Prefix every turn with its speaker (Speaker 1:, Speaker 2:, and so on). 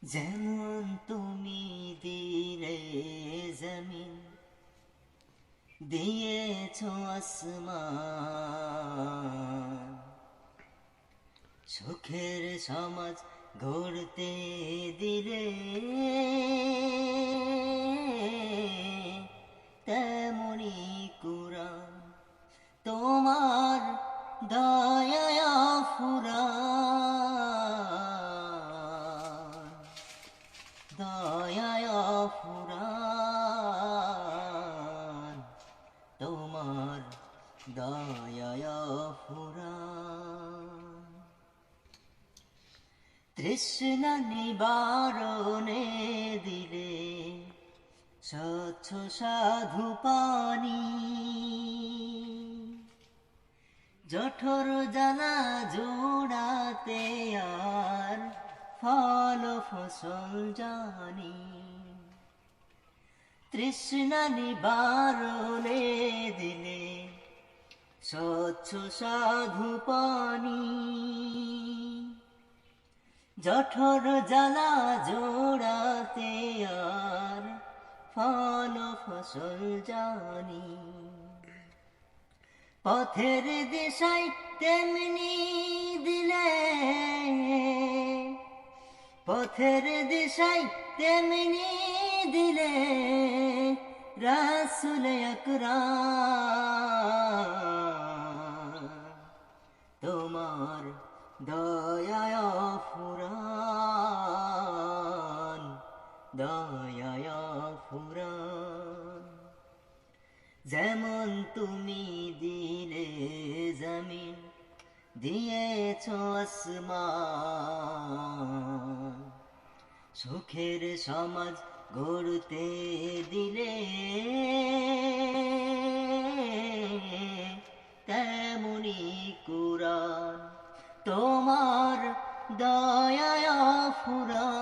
Speaker 1: যেমন তুমি দিলে জমিন, দিয়েছ আসমান, সুখের সমাজ গড়তে দিলে, তেমনি কুরআন তোমার দয়ায় ফুরান, দয়ায় ফুরান, তোমার দয়ায় ফুরান। তৃষ্ণা নিবারণে দিলে স্বচ্ছ সাধু পানি, জঠর জ্বালা জোড়াতে আর ফল ফসল জানি। তৃষ্ণা নিবারণে দিলে স্বচ্ছ সাধু পানি, জঠর জ্বালা জোড়াতে আর ফল ফসল জানি। পথের দিশায় তেমনি দিলে, পথের দিশায় তেমনি দিলে, রাসূল আকরাম তোমার দয়ায় ফুরান, দয়ায় ফুরান। যেমন তুমি দিলে জমিন, দিয়েছ আসমান, সুখের সমাজ গড়তে দিলে, তেমনি কুরআন তোমার দয়ায় ফুরান।